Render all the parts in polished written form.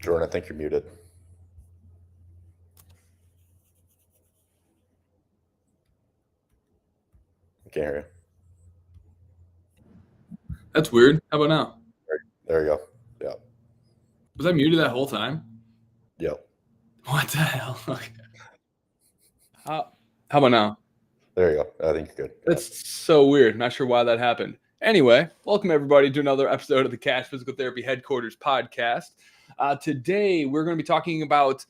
Jordan, I think you're muted. I can't hear That's weird. How about now? you. There you go. Yeah. Was I muted that whole time? Yep. What the hell? Okay. How about now? There you go. I think you're good. Yeah. That's so weird. Not sure why that happened. Anyway, welcome everybody to another episode of the Cash Physical Therapy Headquarters podcast. Today, we're going to be talking about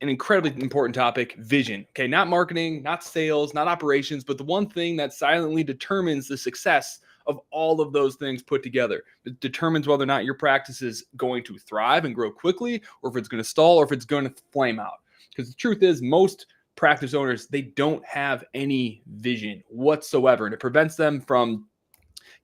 an incredibly important topic, vision. Okay, not marketing, not sales, not operations, but the one thing that silently determines the success of all of those things put together. It determines whether or not your practice is going to thrive and grow quickly, or if it's going to stall, or if it's going to flame out. Because the truth is, most practice owners, they don't have any vision whatsoever, and it prevents them from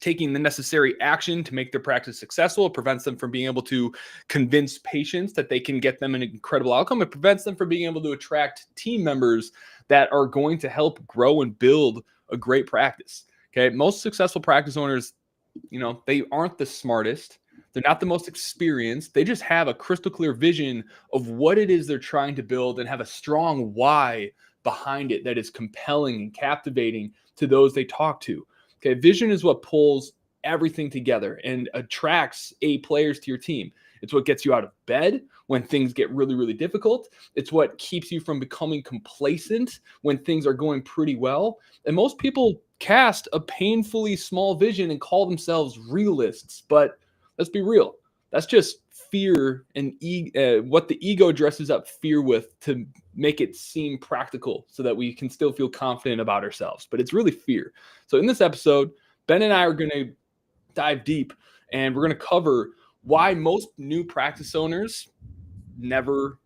taking the necessary action to make their practice successful. It prevents them from being able to convince patients that they can get them an incredible outcome. It prevents them from being able to attract team members that are going to help grow and build a great practice. Okay, most successful practice owners, they aren't the smartest. They're not the most experienced. They just have a crystal clear vision of what it is they're trying to build and have a strong why behind it that is compelling and captivating to those they talk to. Okay, vision is what pulls everything together and attracts A players to your team. It's what gets you out of bed when things get really, really difficult. It's what keeps you from becoming complacent when things are going pretty well. And most people cast a painfully small vision and call themselves realists. But let's be real. That's just fear and what the ego dresses up fear with to make it seem practical so that we can still feel confident about ourselves. But it's really fear. So in this episode, Ben and I are going to dive deep and we're going to cover why most new practice owners never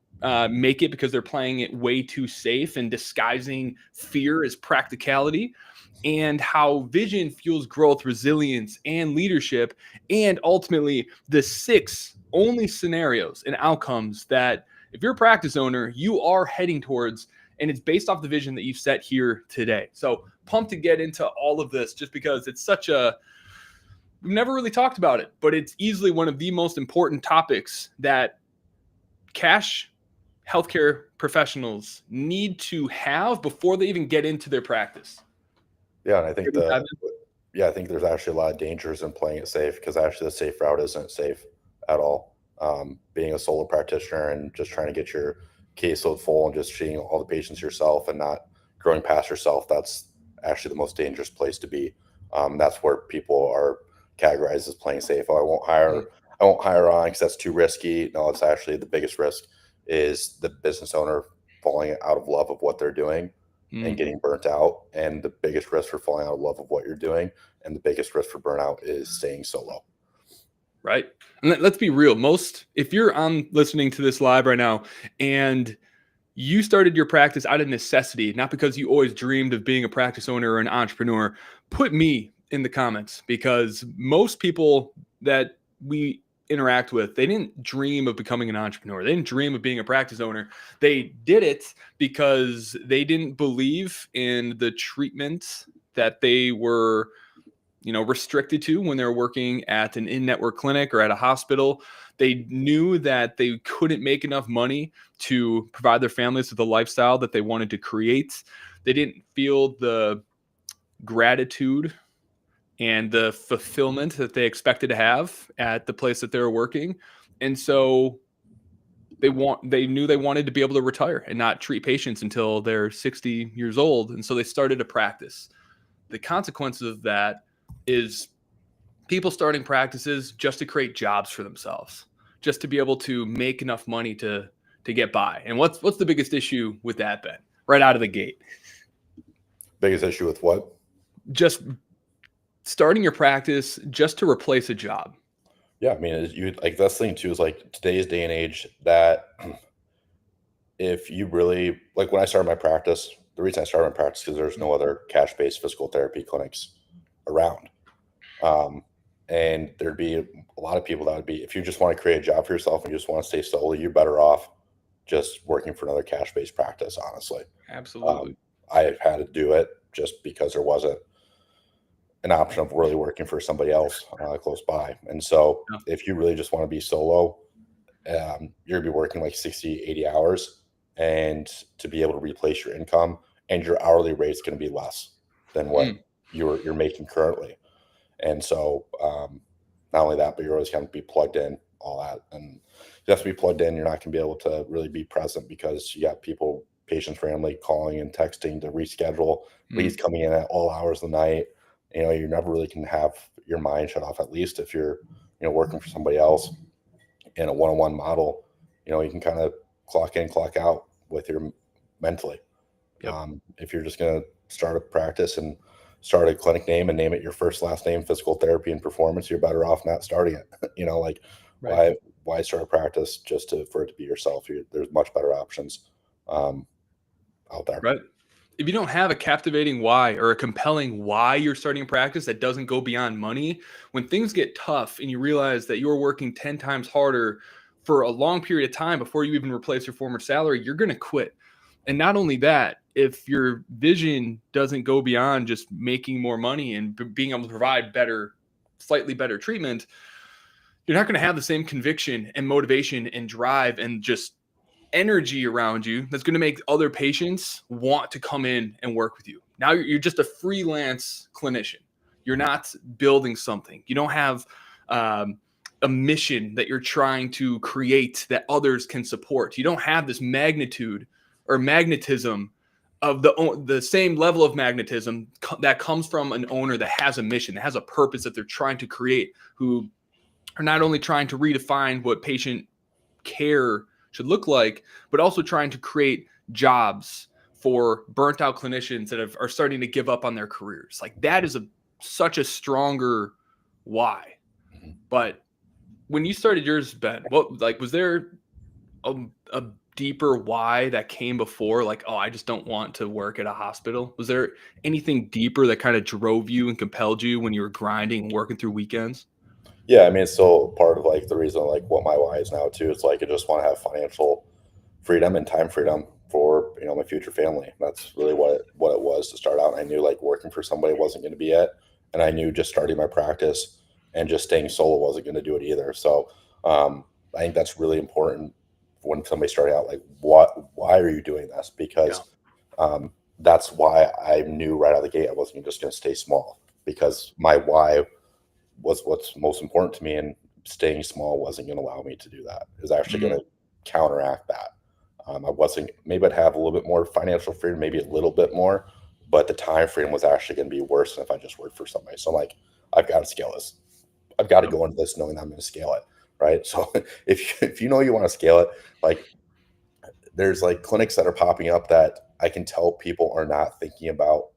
make it because they're playing it way too safe and disguising fear as practicality, and how vision fuels growth, resilience, and leadership, and ultimately the 6 only scenarios and outcomes that if you're a practice owner, you are heading towards, and it's based off the vision that you've set here today. So pumped to get into all of this just because it's we've never really talked about it, but it's easily one of the most important topics that cash healthcare professionals need to have before they even get into their practice. Yeah, and I think I think there's actually a lot of dangers in playing it safe because actually the safe route isn't safe at all. Being a solo practitioner and just trying to get your caseload full and just treating all the patients yourself and not growing past yourself, that's actually the most dangerous place to be. That's where people are categorized as playing safe. Oh, I won't hire on because that's too risky. No, it's actually the biggest risk is the business owner falling out of love of what they're doing and getting burnt out. And the biggest risk for falling out of love of what you're doing and the biggest risk for burnout is staying solo. Right. And let's be real. If you're listening to this live right now and you started your practice out of necessity, not because you always dreamed of being a practice owner or an entrepreneur, put me in the comments, because most people that we interact with, they didn't dream of becoming an entrepreneur. They didn't dream of being a practice owner. They did it because they didn't believe in the treatment that they were restricted to when they're working at an in-network clinic or at a hospital. They knew that they couldn't make enough money to provide their families with the lifestyle that they wanted to create. They didn't feel the gratitude and the fulfillment that they expected to have at the place that they were working. And so they knew they wanted to be able to retire and not treat patients until they're 60 years old. And so they started a practice. The consequences of that is people starting practices just to create jobs for themselves, just to be able to make enough money to get by. And what's the biggest issue with that, Ben? Right out of the gate. Biggest issue with what? Just starting your practice just to replace a job. Yeah, I mean, that's the thing too, is like today's day and age that if you really, like when I started my practice, the reason I started my practice because there's no other cash-based physical therapy clinics around. And there'd be a lot of people that would be, if you just want to create a job for yourself and you just want to stay solo, you're better off just working for another cash-based practice, honestly. Absolutely. I had to do it just because there wasn't an option of really working for somebody else close by. And so if you really just want to be solo you're going to be working like 60, 80 hours, and to be able to replace your income, and your hourly rate is going to be less than what Mm. you're making currently. And so, not only that, but you're always going to be plugged in, all that. And you have to be plugged in. You're not going to be able to really be present because you got people, patients, family calling and texting to reschedule, leads Mm. coming in at all hours of the night. You never really can have your mind shut off, at least if you're, working for somebody else in a one-on-one model. You can kind of clock in, clock out with your mentally. Yep. If you're just going to start a practice and start a clinic name and name it your first last name, physical therapy and performance, you're better off not starting it. Like Right. why start a practice just for it to be yourself? There's much better options out there. Right. If you don't have a captivating why or a compelling why you're starting a practice that doesn't go beyond money, when things get tough and you realize that you're working 10 times harder for a long period of time before you even replace your former salary, you're going to quit. And not only that, if your vision doesn't go beyond just making more money and being able to provide better, slightly better treatment, you're not going to have the same conviction and motivation and drive and just energy around you that's going to make other patients want to come in and work with you. Now you're just a freelance clinician. You're not building something. You don't have a mission that you're trying to create that others can support. You don't have this magnitude or magnetism of the same level of magnetism that comes from an owner that has a mission, that has a purpose that they're trying to create, who are not only trying to redefine what patient care should look like, but also trying to create jobs for burnt out clinicians that are starting to give up on their careers. Like that is such a stronger why. Mhm. But when you started yours, Ben, was there a deeper why that came before? Like, oh, I just don't want to work at a hospital. Was there anything deeper that kind of drove you and compelled you when you were grinding and working through weekends? Yeah, I mean, it's still part of like the reason like what my why is now too. It's like I just want to have financial freedom and time freedom for my future family. That's really what it was to start out. And I knew like working for somebody wasn't going to be it, and I knew just starting my practice and just staying solo wasn't going to do it either. So I think that's really important when somebody starting out. Like, why are you doing this? Yeah. Because that's why I knew right out of the gate I wasn't just going to stay small, because my why was what's most important to me, and staying small wasn't going to allow me to do that. It was actually Mm. going to counteract that. I wasn't, maybe I'd have a little bit more financial freedom, maybe a little bit more, but the time freedom was actually going to be worse than if I just worked for somebody. So I'm like, I've got to scale this. I've got to Yep. go into this knowing that I'm going to scale it. Right. So if you know you want to scale it, like there's like clinics that are popping up that I can tell people are not thinking about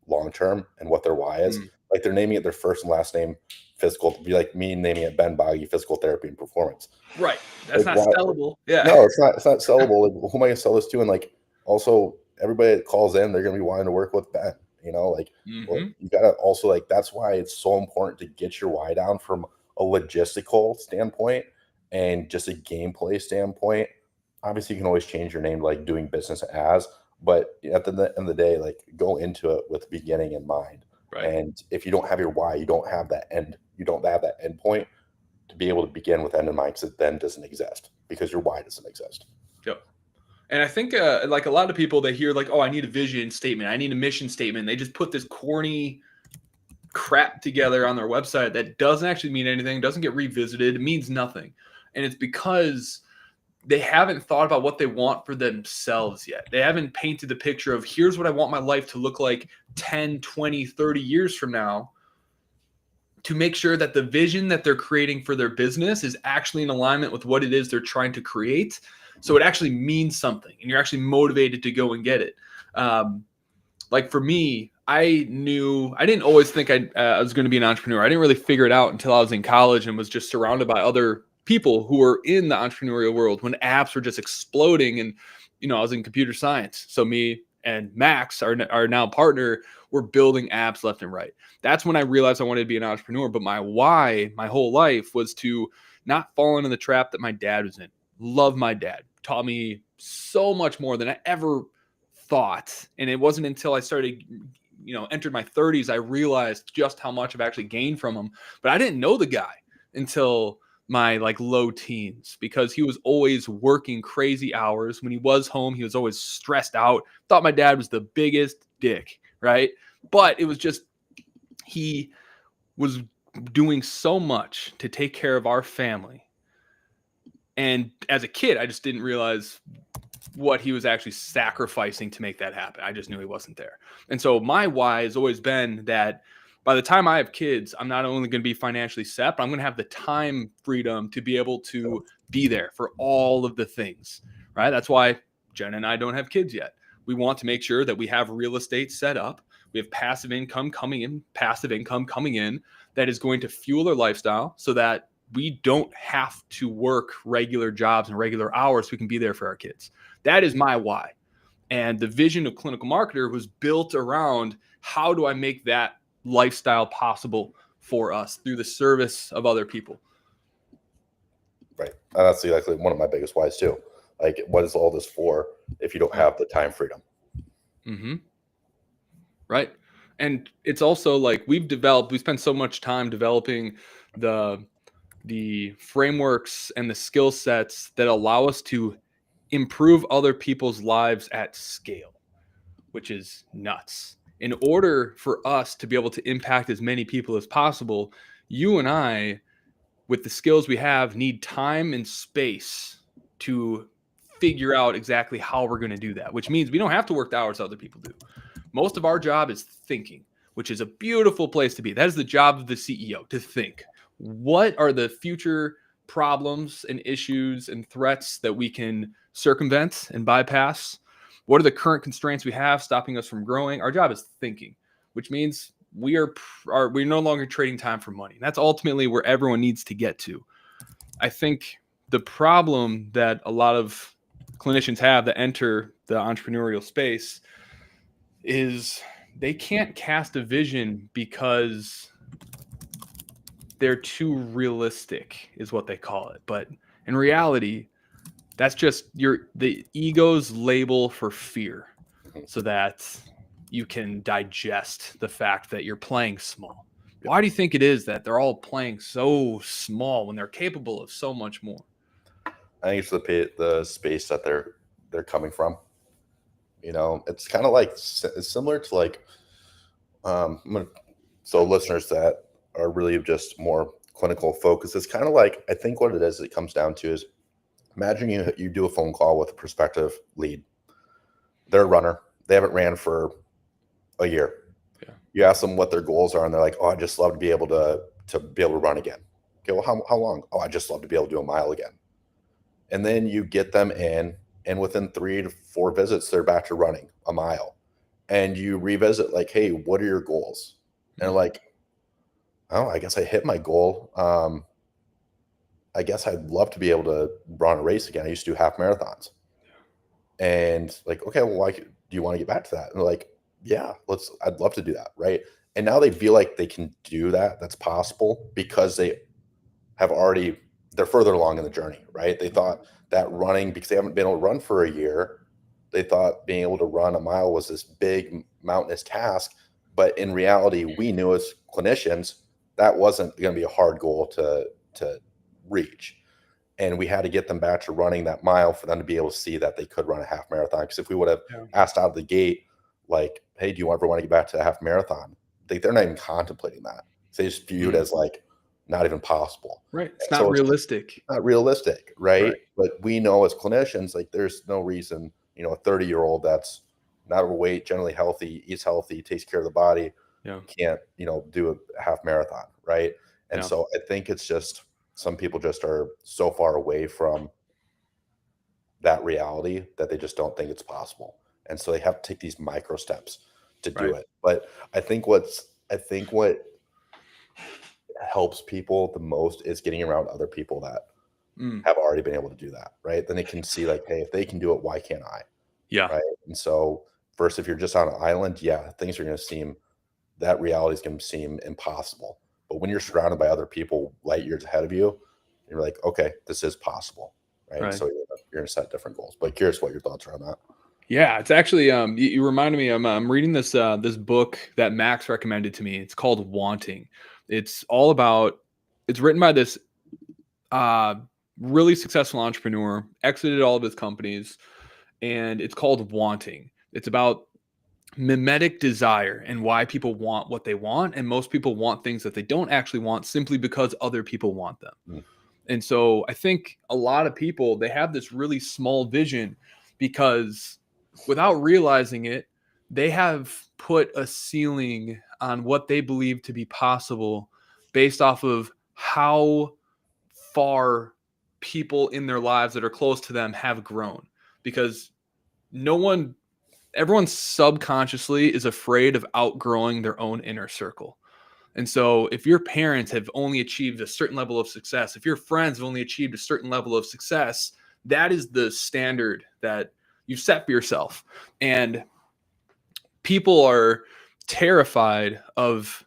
long term and what their why is. Mm. Like they're naming it their first and last name physical, to be like me naming it Ben Boggy Physical Therapy and Performance. Right. That's Like not why? sellable. Yeah. No, it's not sellable. Like, who am I gonna sell this to? And like also everybody that calls in, they're gonna be wanting to work with Ben. Like, well, Hmm. you gotta also like that's why it's so important to get your why down from a logistical standpoint and just a gameplay standpoint. Obviously, you can always change your name to like doing business as, but at the end of the day, like go into it with the beginning in mind. Right. And if you don't have your why, you don't have that end. You don't have that end point to be able to begin with end in mind, because it then doesn't exist because your why doesn't exist. Yep. And I think like a lot of people, they hear like, oh, I need a vision statement. I need a mission statement. They just put this corny crap together on their website that doesn't actually mean anything, doesn't get revisited. It means nothing. And it's because they haven't thought about what they want for themselves yet. They haven't painted the picture of here's what I want my life to look like 10, 20, 30 years from now, to make sure that the vision that they're creating for their business is actually in alignment with what it is they're trying to create. So it actually means something and you're actually motivated to go and get it. Like for me, I didn't always think I was going to be an entrepreneur. I didn't really figure it out until I was in college and was just surrounded by other people who were in the entrepreneurial world when apps were just exploding. And, I was in computer science. So me and Max, our now partner, were building apps left and right. That's when I realized I wanted to be an entrepreneur. But my why, my whole life, was to not fall into the trap that my dad was in. Love my dad. Taught me so much more than I ever thought. And it wasn't until I started, entered my 30s, I realized just how much I've actually gained from him. But I didn't know the guy until my like low teens because he was always working crazy hours. When he was home, he was always stressed out. Thought my dad was the biggest dick, right? But it was just he was doing so much to take care of our family. And as a kid, I just didn't realize what he was actually sacrificing to make that happen. I just knew he wasn't there. And so my why has always been that by the time I have kids, I'm not only going to be financially set, but I'm going to have the time freedom to be able to be there for all of the things, right? That's why Jen and I don't have kids yet. We want to make sure that we have real estate set up. We have passive income coming in that is going to fuel our lifestyle so that we don't have to work regular jobs and regular hours so we can be there for our kids. That is my why. And the vision of Clinical Marketer was built around how do I make that lifestyle possible for us through the service of other people. Right. And that's exactly one of my biggest whys too. Like, what is all this for if you don't have the time freedom? Mm-hmm. Right. And it's also like we spent so much time developing the frameworks and the skill sets that allow us to improve other people's lives at scale, which is nuts. In order for us to be able to impact as many people as possible, you and I, with the skills we have, need time and space to figure out exactly how we're going to do that, which means we don't have to work the hours other people do. Most of our job is thinking, which is a beautiful place to be. That is the job of the CEO, to think. What are the future problems and issues and threats that we can circumvent and bypass? What are the current constraints we have stopping us from growing? Our job is thinking, which means we're no longer trading time for money. That's ultimately where everyone needs to get to. I think the problem that a lot of clinicians have that enter the entrepreneurial space is they can't cast a vision because they're too realistic, is what they call it. But in reality, that's just the ego's label for fear, so that you can digest the fact that you're playing small. Why do you think it is that they're all playing so small when they're capable of so much more? I think it's the space that they're coming from. You know, it's kind of like it's similar to like so listeners that are really just more clinical focused. It's kind of like, I think what it comes down to is, imagine you do a phone call with a prospective lead. They're a runner. They haven't ran for a year. Yeah. You ask them what their goals are, and they're like, "Oh, I just love to be able to run again." Okay, well, how long? "Oh, I just love to be able to do a mile again." And then you get them in, and within 3 to 4 visits, they're back to running a mile. And you revisit, like, "Hey, what are your goals?" And they're like, "Oh, I guess I hit my goal. I guess I'd love to be able to run a race again. I used to do half marathons." And like, "Okay, well, do you want to get back to that?" And they're like, "Yeah, I'd love to do that." Right. And now they feel like they can do that. That's possible because they're further along in the journey. Right. They thought that running, because they haven't been able to run for a year, they thought being able to run a mile was this big mountainous task. But in reality, we knew as clinicians that wasn't going to be a hard goal to reach. And we had to get them back to running that mile for them to be able to see that they could run a half marathon. Because if we would have asked out of the gate, like, "Hey, do you ever want to get back to a half marathon?" They're not even contemplating that. They just view it as like not even possible. Right. It's not realistic. Not realistic, right? But we know as clinicians, like, there's no reason, a 30-year-old that's not overweight, generally healthy, eats healthy, takes care of the body, can't, do a half marathon, right? And so I think it's just some people just are so far away from that reality that they just don't think it's possible. And so they have to take these micro steps to do it. But I think what helps people the most is getting around other people that have already been able to do that, right? Then they can see, like, hey, if they can do it, why can't I? Yeah. Right. And so first, if you're just on an island, things are going to that reality is going to seem impossible. But when you're surrounded by other people light years ahead of you, you're like, okay, this is possible. Right. So you're going to set different goals. But curious what your thoughts are on that. Yeah, it's actually you reminded me. I'm reading this book that Max recommended to me. It's called Wanting. It's all about. It's written by this really successful entrepreneur, exited all of his companies, and it's called Wanting. It's about mimetic desire and why people want what they want, and most people want things that they don't actually want simply because other people want them. Mm. And so I think a lot of people, they have this really small vision because without realizing it, they have put a ceiling on what they believe to be possible based off of how far people in their lives that are close to them have grown. Because everyone subconsciously is afraid of outgrowing their own inner circle. And so if your parents have only achieved a certain level of success, if your friends have only achieved a certain level of success, that is the standard that you've set for yourself. And people are terrified of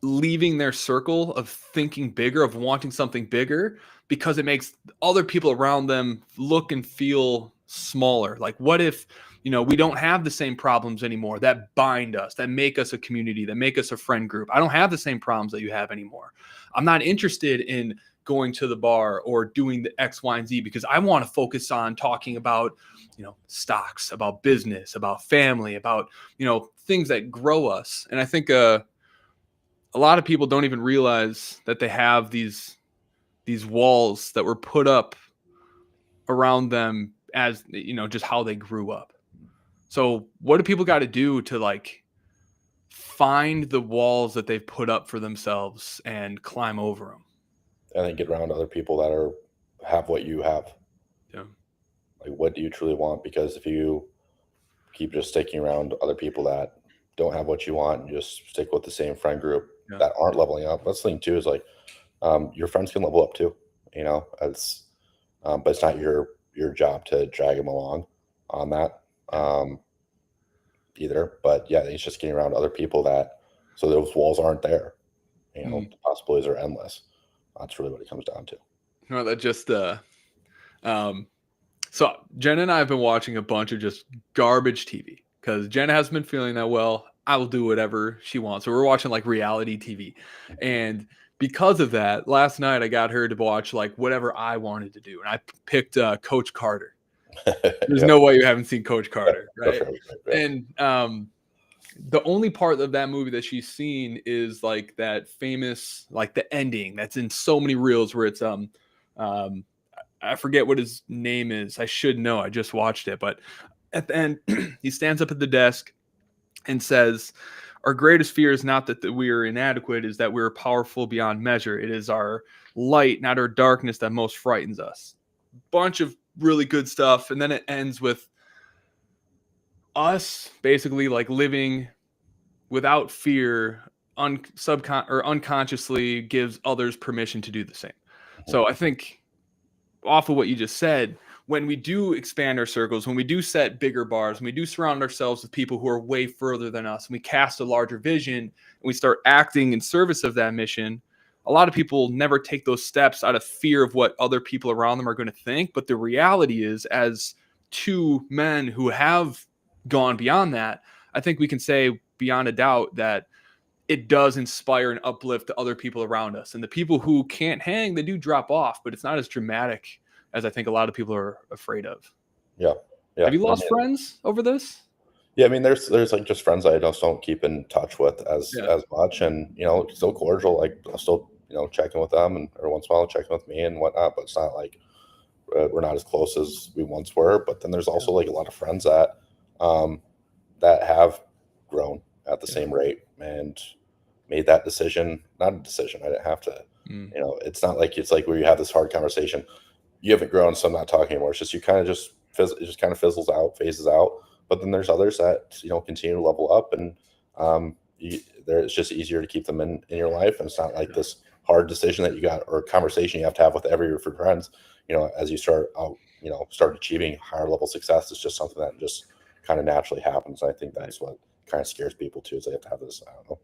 leaving their circle, of thinking bigger, of wanting something bigger, because it makes other people around them look and feel smaller. Like, what if, we don't have the same problems anymore that bind us, that make us a community, that make us a friend group? I don't have the same problems that you have anymore. I'm not interested in going to the bar or doing the X, Y, and Z because I want to focus on talking about, stocks, about business, about family, about, things that grow us. And I think, a lot of people don't even realize that they have these walls that were put up around them as, just how they grew up. So what do people got to do to find the walls that they've put up for themselves and climb over them? And then get around other people that have what you have. Yeah. Like, what do you truly want? Because if you keep just sticking around other people that don't have what you want and just stick with the same friend group that aren't leveling up, that's the thing too, is your friends can level up too, as but it's not your job to drag them along on that either. But yeah, it's just getting around other people so those walls aren't there. The possibilities are endless. That's really what it comes down to. That just so Jenna and I have been watching a bunch of just garbage TV because Jenna hasn't been feeling that well. I will do whatever she wants. So we're watching reality TV. And because of that, last night I got her to watch whatever I wanted to do. And I picked Coach Carter. There's no way you haven't seen Coach Carter, right? And the only part of that movie that she's seen is that famous, the ending that's in so many reels where it's I forget what his name is. I should know. I just watched it. But at the end, he stands up at the desk and says, our greatest fear is not that we are inadequate, is that we're powerful beyond measure. It is our light, not our darkness, that most frightens us. Bunch of really good stuff. And then it ends with us basically living without fear, unconsciously gives others permission to do the same. So I think off of what you just said, when we do expand our circles, when we do set bigger bars, when we do surround ourselves with people who are way further than us, and we cast a larger vision and we start acting in service of that mission, a lot of people never take those steps out of fear of what other people around them are going to think. But the reality is, as two men who have gone beyond that, I think we can say beyond a doubt that it does inspire and uplift the other people around us. And the people who can't hang, they do drop off, but it's not as dramatic as I think a lot of people are afraid of. Yeah. Have you lost friends over this? Yeah, I mean, there's just friends I just don't keep in touch with as much, and still cordial. I'll still checking with them, and every once in a while checking with me and whatnot. But it's not like we're not as close as we once were. But then there's also a lot of friends that have grown at the same rate and made that decision. Not a decision. I didn't have to. It's not it's where you have this hard conversation. You haven't grown, so I'm not talking anymore. It's just it just kind of fizzles out, phases out. But then there's others that continue to level up, and it's just easier to keep them in your life. And it's not this hard decision that you got, or conversation you have to have with every of your friends. As you start achieving higher level success, it's just something that just kind of naturally happens. I think that's what kind of scares people too, is they have to have this. I don't know.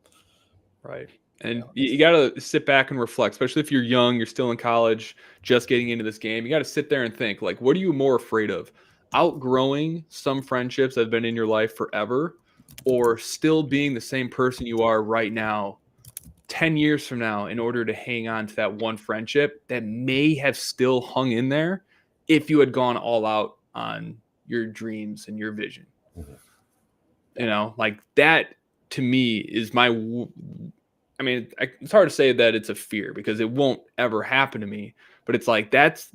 Right. And you got to sit back and reflect, especially if you're young, you're still in college, just getting into this game. You got to sit there and think, what are you more afraid of? Outgrowing some friendships that have been in your life forever, or still being the same person you are right now 10 years from now in order to hang on to that one friendship that may have still hung in there if you had gone all out on your dreams and your vision. Mhm. You know, like that to me is it's hard to say that it's a fear because it won't ever happen to me, but it's like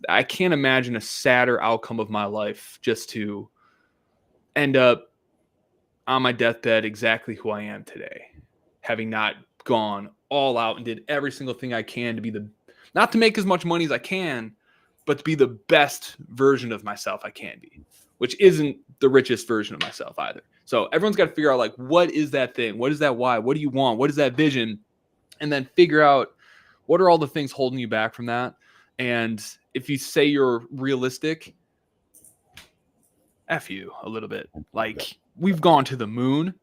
I can't imagine a sadder outcome of my life just to end up on my deathbed exactly who I am today, having not gone all out and did every single thing I can to be not to make as much money as I can, but to be the best version of myself I can be, which isn't the richest version of myself either. So everyone's got to figure out, like, what is that thing? What is that why? What do you want? What is that vision? And then figure out what are all the things holding you back from that. And if you say you're realistic, F you a little bit. Like, we've gone to the moon.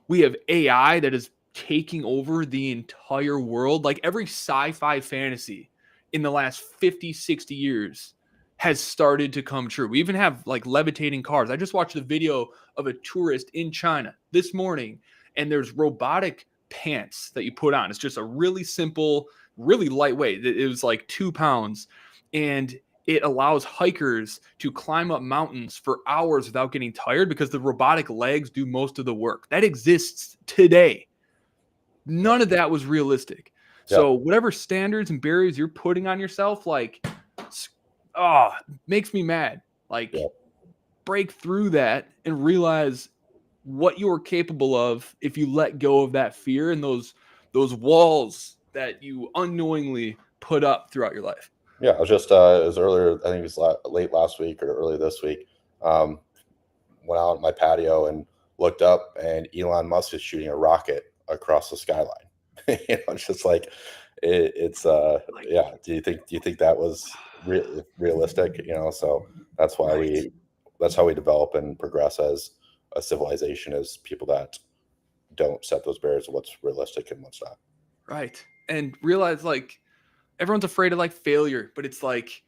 We have AI that is taking over the entire world. Like, every sci-fi fantasy in the last 50, 60 years has started to come true. We even have like levitating cars. I just watched a video of a tourist in China this morning, and there's robotic pants that you put on. It's just a really simple, really lightweight. It was like 2 pounds, and it allows hikers to climb up mountains for hours without getting tired because the robotic legs do most of the work. That exists today. None of that was realistic. So whatever standards and barriers you're putting on yourself, like, makes me mad. Like, break through that and realize what you are capable of if you let go of that fear and those walls that you unknowingly put up throughout your life. Yeah, I was just it was earlier. I think it was late last week or early this week. Went out on my patio and looked up, and Elon Musk is shooting a rocket across the skyline. It's just like it's yeah. Do you think that was realistic? So that's why that's how we develop and progress as a civilization, as people that don't set those barriers of what's realistic and what's not. Right. And realize, like, everyone's afraid of like failure, but it's like,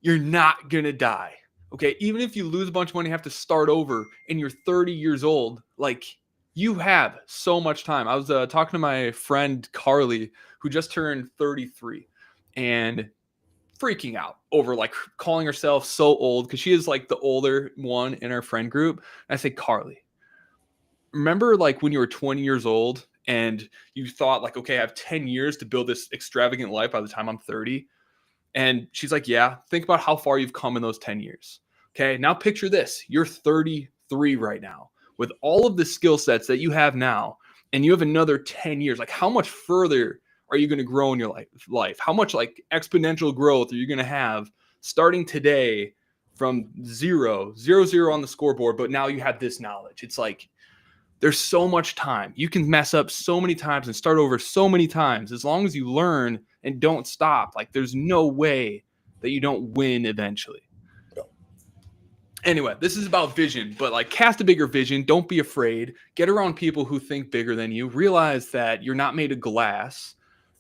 you're not gonna die. Okay. Even if you lose a bunch of money, have to start over, and you're 30 years old, like, you have so much time. I was talking to my friend Carly, who just turned 33, and freaking out over like calling herself so old because she is like the older one in our friend group. And I say, Carly, remember like when you were 20 years old and you thought like, okay, I have 10 years to build this extravagant life by the time I'm 30? And she's like, yeah, think about how far you've come in those 10 years. Okay, now picture this. You're 33 right now with all of the skill sets that you have now, and you have another 10 years. Like, how much further are you going to grow in your life? How much like exponential growth are you going to have starting today from zero on the scoreboard, but now you have this knowledge? It's like, there's so much time. You can mess up so many times and start over so many times. As long as you learn and don't stop, like, there's no way that you don't win eventually. Anyway, this is about vision, but like, cast a bigger vision. Don't be afraid. Get around people who think bigger than you. Realize that you're not made of glass.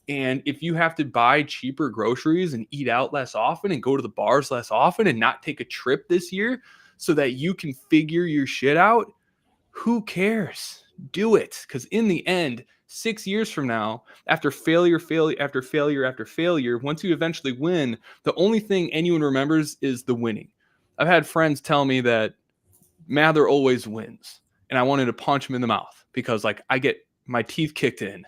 And if you have to buy cheaper groceries and eat out less often and go to the bars less often and not take a trip this year so that you can figure your shit out, who cares? Do it. Because in the end, 6 years from now, after failure, once you eventually win, the only thing anyone remembers is the winning. I've had friends tell me that Mather always wins, and I wanted to punch him in the mouth because, like, I get my teeth kicked in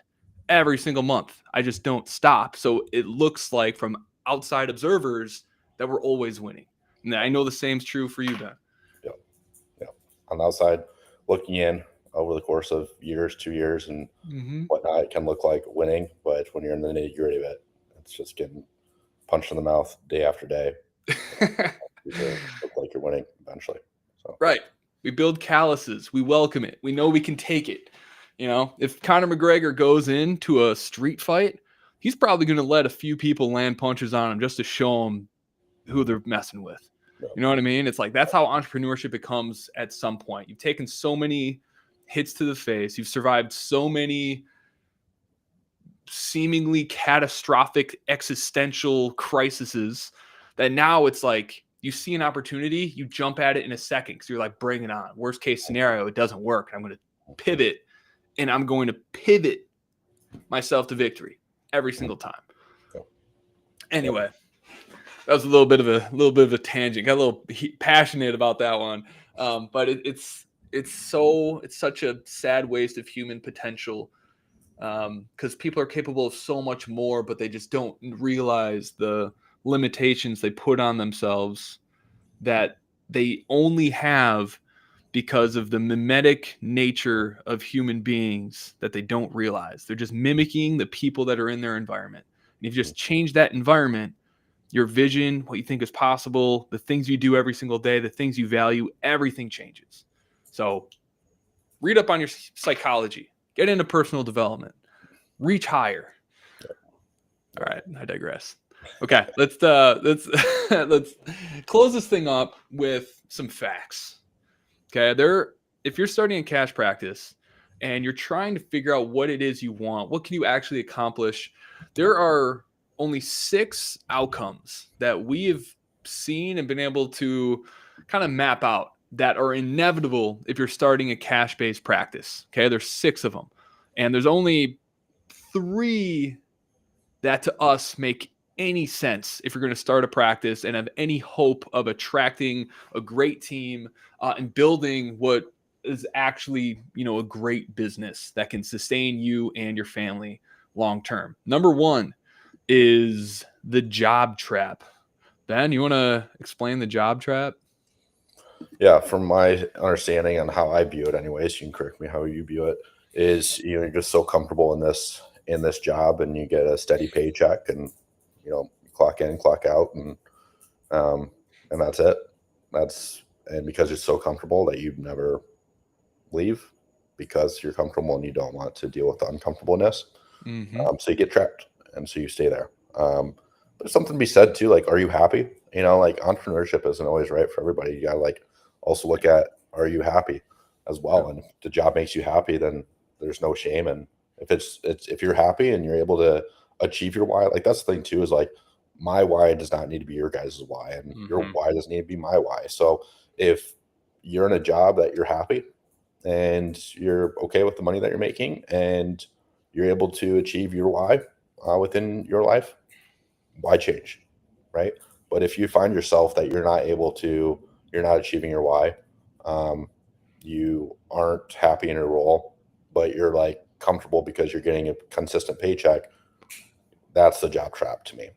every single month. I just don't stop. So it looks like from outside observers that we're always winning. And I know the same is true for you, Ben. Yeah. On the outside, looking in over the course of years, 2 years, and whatnot, it can look like winning, but when you're in the nitty gritty of it, it's just getting punched in the mouth day after day. You look like you're winning eventually. So. Right. We build calluses. We welcome it. We know we can take it. You know, if Conor McGregor goes into a street fight, he's probably going to let a few people land punches on him just to show him who they're messing with. You know what I mean? It's like, that's how entrepreneurship becomes at some point. You've taken so many hits to the face. You've survived so many seemingly catastrophic existential crises that now it's like, you see an opportunity, you jump at it in a second because you're like, bring it on. Worst case scenario, it doesn't work. I'm going to pivot, and I'm going to pivot myself to victory every single time. Yeah. Anyway, that was a little bit of a tangent. Got a little passionate about that one, but it's such a sad waste of human potential, because people are capable of so much more, but they just don't realize the limitations they put on themselves that they only have because of the mimetic nature of human beings that they don't realize. They're just mimicking the people that are in their environment. And if you just change that environment, your vision, what you think is possible, the things you do every single day, the things you value, everything changes. So read up on your psychology, get into personal development, reach higher. All right, I digress. Okay, let's let's close this thing up with some facts. Okay, if you're starting a cash practice and you're trying to figure out what it is you want, what can you actually accomplish, there are only 6 outcomes that we have seen and been able to kind of map out that are inevitable if you're starting a cash-based practice. Okay, there's 6 of them, and there's only 3 that to us make any sense if you're going to start a practice and have any hope of attracting a great team and building what is actually, a great business that can sustain you and your family long term. Number 1 is the job trap. Ben, you want to explain the job trap? Yeah, from my understanding and how I view it anyways, you can correct me how you view it, is you're just so comfortable in this job, and you get a steady paycheck, and clock in, clock out, and that's it. And because you're so comfortable that you never leave because you're comfortable and you don't want to deal with the uncomfortableness. So you get trapped, and so you stay there. There's something to be said too, like, are you happy? Like, entrepreneurship isn't always right for everybody. You gotta also look at, are you happy as well? And if the job makes you happy, then there's no shame. And if you're happy and you're able to achieve your why, that's the thing too, is my why does not need to be your guys' why, and your why doesn't need to be my why. So if you're in a job that you're happy and you're okay with the money that you're making and you're able to achieve your why within your life, why change, right? But if you find yourself that you're not achieving your why, you aren't happy in your role, but you're comfortable because you're getting a consistent paycheck, that's the job trap to me.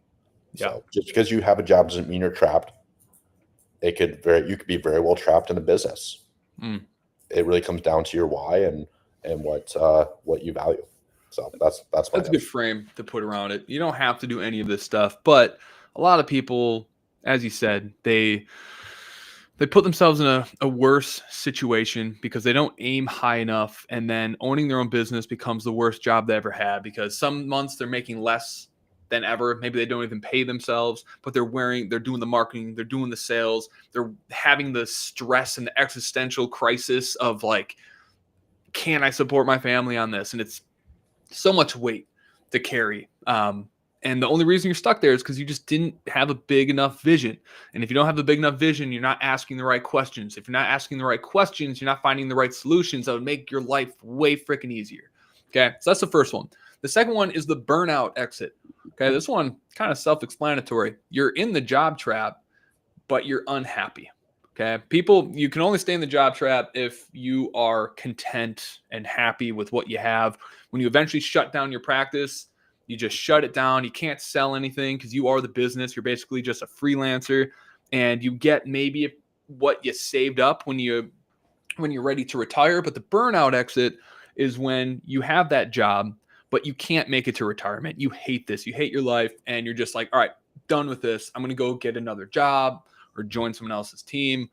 Yeah. So just because you have a job doesn't mean you're trapped. You could be very well trapped in a business. It really comes down to your why and what you value. So that's a good frame to put around it. You don't have to do any of this stuff, but a lot of people, as you said, they put themselves in a worse situation because they don't aim high enough, and then owning their own business becomes the worst job they ever had, because some months they're making less than ever. Maybe they don't even pay themselves, but they're doing the marketing, they're doing the sales, they're having the stress and the existential crisis of can I support my family on this? And it's so much weight to carry. And the only reason you're stuck there is because you just didn't have a big enough vision. And if you don't have a big enough vision, you're not asking the right questions. If you're not asking the right questions, you're not finding the right solutions that would make your life way freaking easier. Okay, so that's the first one. The second one is the burnout exit. Okay, this one kind of self-explanatory. You're in the job trap, but you're unhappy. Okay, you can only stay in the job trap if you are content and happy with what you have. When you eventually shut down your practice, you just shut it down. You can't sell anything because you are the business. You're basically just a freelancer, and you get maybe what you saved up when you're ready to retire. But the burnout exit is when you have that job, but you can't make it to retirement. You hate this. You hate your life, and you're just like, all right, done with this. I'm going to go get another job or join someone else's team.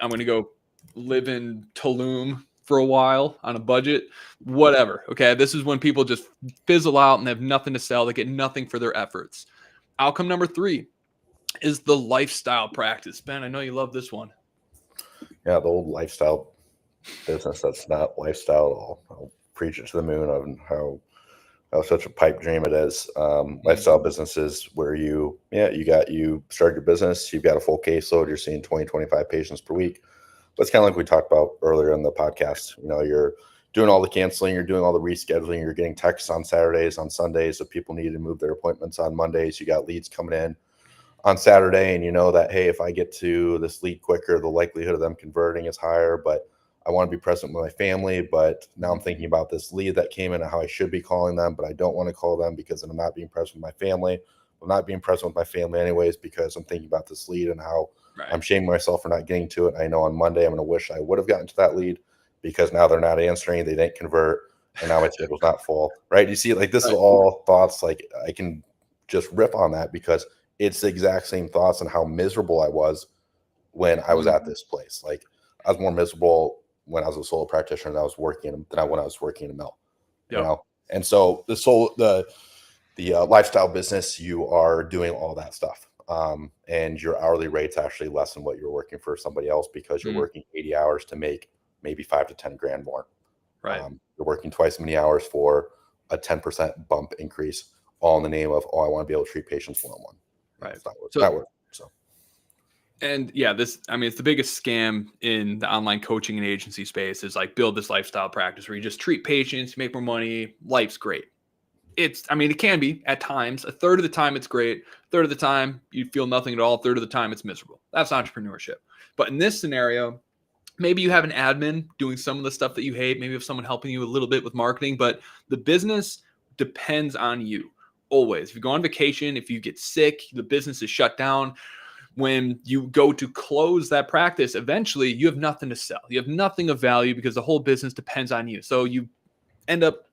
I'm going to go live in Tulum for a while on a budget, whatever. Okay, this is when people just fizzle out and have nothing to sell. They get nothing for their efforts. Outcome number 3 is the lifestyle practice. Ben, I know you love this one. Yeah, the old lifestyle business that's not lifestyle at all. I'll preach it to the moon on how such a pipe dream it is. Lifestyle businesses where you start your business, you've got a full caseload, you're seeing 20, 25 patients per week. But it's kind of like we talked about earlier in the podcast. doing all the canceling, you're doing all the rescheduling, you're getting texts on Saturdays, on Sundays, so people need to move their appointments on Mondays. You got leads coming in on Saturday, and you know that, hey, if I get to this lead quicker, the likelihood of them converting is higher, but I want to be present with my family. But now I'm thinking about this lead that came in and how I should be calling them, but I don't want to call them because I'm not being present with my family. I'm not being present with my family anyways because I'm thinking about this lead and how I'm shaming myself for not getting to it. I know on Monday I'm going to wish I would have gotten to that lead because now they're not answering, they didn't convert, and now my schedule's not full, right? You see, like, this is all thoughts. Like, I can just rip on that because it's the exact same thoughts on how miserable I was when I was at this place. Like, I was more miserable when I was a solo practitioner than I was working than when I was working in a mill, you know? And so the lifestyle business, you are doing all that stuff. And your hourly rate's actually less than what you're working for somebody else because you're working 80 hours to make maybe 5 to 10 grand more. You're working twice as many hours for a 10% bump increase, all in the name of, I want to be able to treat patients one-on-one. It's not worth it. And yeah, it's the biggest scam in the online coaching and agency space is like build this lifestyle practice where you just treat patients, make more money, life's great. It can be at times. A third of the time it's great. A third of the time you feel nothing at all. A third of the time it's miserable. That's entrepreneurship. But in this scenario, maybe you have an admin doing some of the stuff that you hate. Maybe you have someone helping you a little bit with marketing, but the business depends on you always. If you go on vacation, if you get sick, the business is shut down. When you go to close that practice, eventually you have nothing to sell. You have nothing of value because the whole business depends on you. So you end up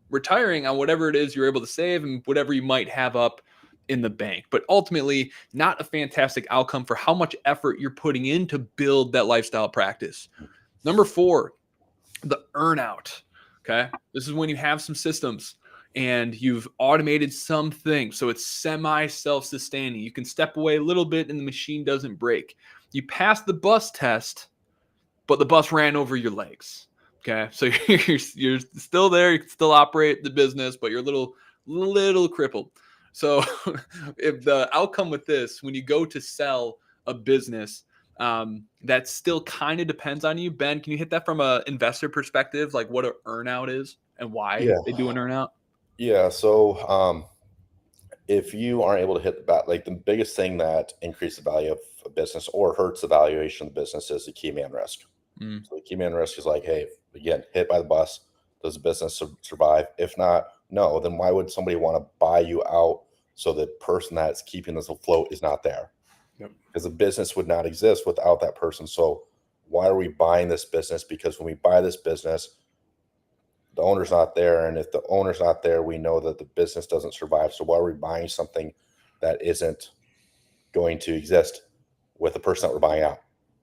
retiring on whatever it is you're able to save and whatever you might have up in the bank, but ultimately not a fantastic outcome for how much effort you're putting in to build that lifestyle practice. Number 4, the earnout. Okay. This is when you have some systems and you've automated some things. So it's semi self-sustaining. You can step away a little bit and the machine doesn't break. You pass the bus test, but the bus ran over your legs. Okay. So you're still there. You can still operate the business, but you're a little crippled. So if the outcome with this, when you go to sell a business, that still kind of depends on you. Ben, can you hit that from an investor perspective, like what an earnout is and why they do an earnout? Yeah. So if you aren't able to hit the bat, like the biggest thing that increases the value of a business or hurts the valuation of the business is the key man risk. So the key man risk is like, hey, again, hit by the bus, does the business survive? If not, no, then why would somebody want to buy you out so the person that's keeping this afloat is not there? Because the business would not exist without that person. So why are we buying this business? Because when we buy this business, the owner's not there. And if the owner's not there, we know that the business doesn't survive. So why are we buying something that isn't going to exist with the person that we're buying out?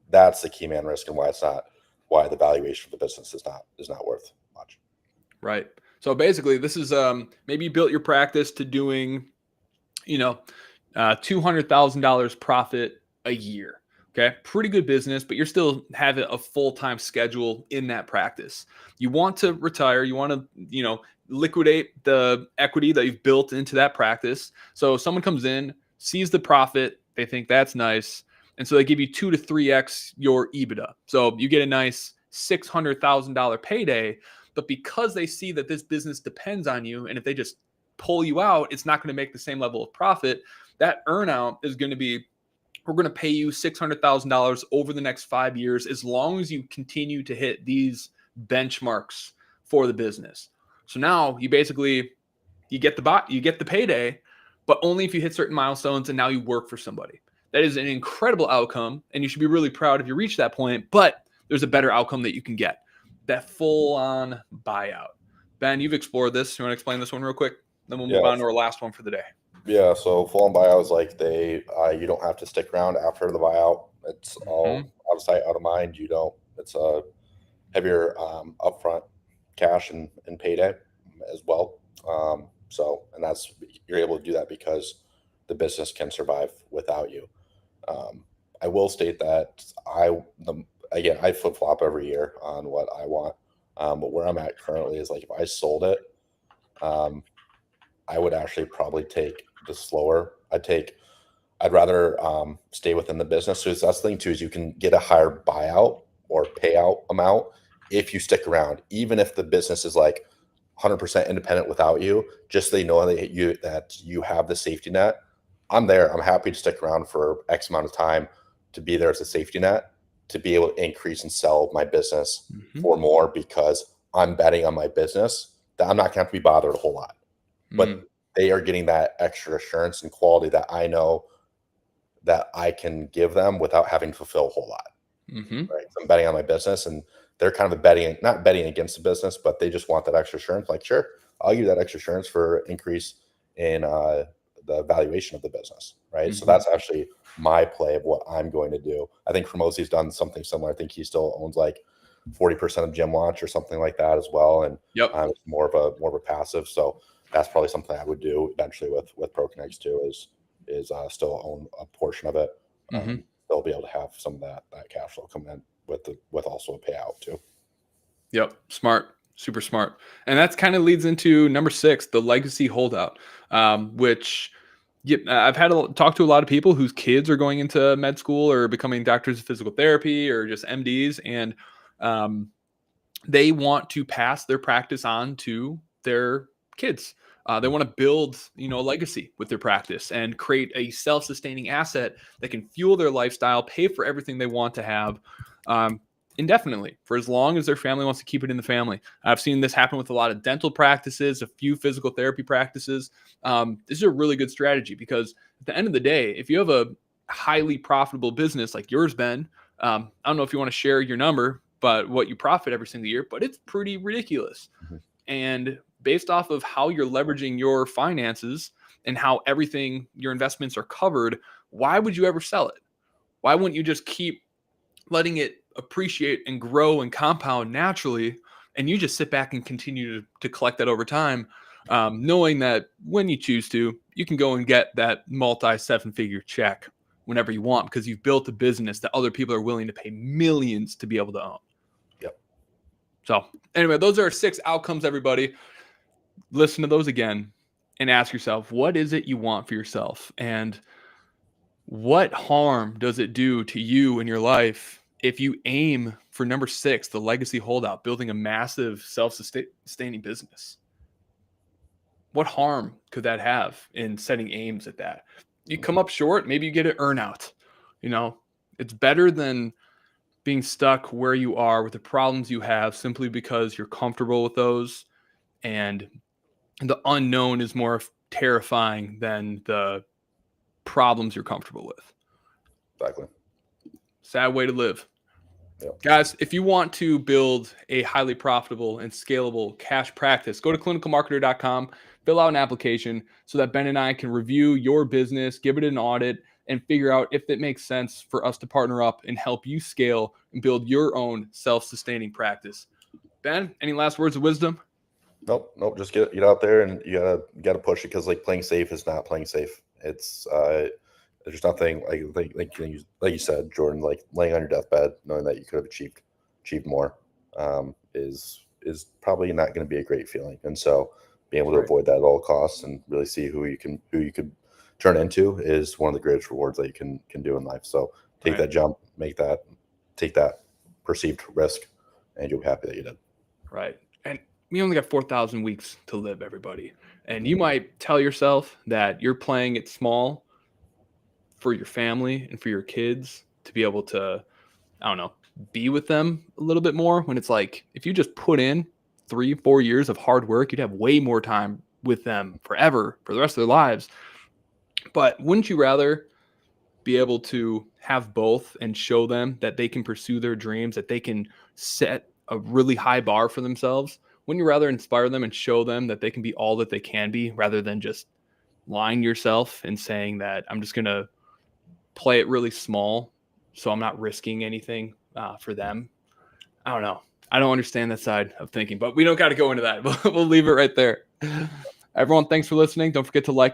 That's the key man risk and why the valuation of the business is not worth much. Right. So basically this is, maybe you built your practice to doing, $200,000 profit a year. Okay. Pretty good business, but you're still having a full-time schedule in that practice. You want to retire. You want to, liquidate the equity that you've built into that practice. So someone comes in, sees the profit. They think that's nice. And so they give you 2 to 3x your EBITDA. So you get a nice $600,000 payday. But because they see that this business depends on you, and if they just pull you out, it's not going to make the same level of profit. That earnout is going to be, we're going to pay you $600,000 over the next 5 years as long as you continue to hit these benchmarks for the business. So now you basically you get the payday, but only if you hit certain milestones, and now you work for somebody. That is an incredible outcome, and you should be really proud if you reach that point, but there's a better outcome that you can get. That full-on buyout. Ben, you've explored this. You want to explain this one real quick? Then we'll move on to our last one for the day. Yeah, so full-on buyout is like you don't have to stick around after the buyout. It's all out of sight, out of mind. It's a heavier upfront cash and payday as well. And you're able to do that because the business can survive without you. I will state that I flip-flop every year on what I want. But where I'm at currently is like if I sold it, I would actually probably take the slower. I'd rather stay within the business. So that's the thing too, is you can get a higher buyout or payout amount if you stick around, even if the business is like 100% independent without you, just so they know that you have the safety net. I'm there. I'm happy to stick around for X amount of time to be there as a safety net, to be able to increase and sell my business for more, because I'm betting on my business that I'm not going to have to be bothered a whole lot. But they are getting that extra assurance and quality that I know that I can give them without having to fulfill a whole lot. Right? So I'm betting on my business, and they're kind of not betting against the business, but they just want that extra assurance. Like, sure, I'll give you that extra assurance for increase in the valuation of the business. Right. So that's actually my play of what I'm going to do. I think Formosi's done something similar. I think he still owns like 40% of Gym Launch or something like that as well. And it's more of a passive. So that's probably something I would do eventually with ProConnects too, is still own a portion of it. They'll be able to have some of that cash flow come in with also a payout too. Yep. Smart. Super smart. And that's kind of leads into number 6, the legacy holdout, which I've had talk to a lot of people whose kids are going into med school or becoming doctors of physical therapy or just MDs. And they want to pass their practice on to their kids. They want to build, a legacy with their practice and create a self-sustaining asset that can fuel their lifestyle, pay for everything they want to have indefinitely for as long as their family wants to keep it in the family. I've seen this happen with a lot of dental practices, a few physical therapy practices. This is a really good strategy because at the end of the day, if you have a highly profitable business like yours, Ben, I don't know if you want to share your number, but what you profit every single year, but it's pretty ridiculous. And based off of how you're leveraging your finances and how everything, your investments are covered, why would you ever sell it? Why wouldn't you just keep letting it appreciate and grow and compound naturally, and you just sit back and continue to collect that over time, knowing that when you choose to, you can go and get that multi-7-figure check whenever you want because you've built a business that other people are willing to pay millions to be able to own. Yep. So anyway, those are 6 outcomes, everybody. Listen to those again and ask yourself, what is it you want for yourself? And what harm does it do to you in your life if you aim for number 6, the legacy holdout, building a massive self-sustaining business? What harm could that have in setting aims at that? You come up short, maybe you get an earnout. It's better than being stuck where you are with the problems you have simply because you're comfortable with those, and the unknown is more terrifying than the problems you're comfortable with. Exactly. Sad way to live. Yep. Guys, if you want to build a highly profitable and scalable cash practice, go to clinicalmarketer.com, fill out an application so that Ben and I can review your business, give it an audit, and figure out if it makes sense for us to partner up and help you scale and build your own self-sustaining practice. Ben, any last words of wisdom? Nope. Just get out there, and you gotta push it, because like playing safe is not playing safe. It's there's nothing like you said, Jordan, like laying on your deathbed knowing that you could have achieved more is probably not going to be a great feeling. And so being able to avoid that at all costs and really see who you could turn into is one of the greatest rewards that you can do in life. So take that jump, take that perceived risk, and you'll be happy that you did. Right. And we only got 4,000 weeks to live, everybody. And you might tell yourself that you're playing it small for your family and for your kids to be able to, be with them a little bit more, when it's like, if you just put in 3-4 years of hard work, you'd have way more time with them forever, for the rest of their lives. But wouldn't you rather be able to have both and show them that they can pursue their dreams, that they can set a really high bar for themselves? Wouldn't you rather inspire them and show them that they can be all that they can be, rather than just lying to yourself and saying that I'm just going to play it really small so I'm not risking anything for them? I don't know. I don't understand that side of thinking, but we don't got to go into that. We'll leave it right there. Everyone, thanks for listening. Don't forget to like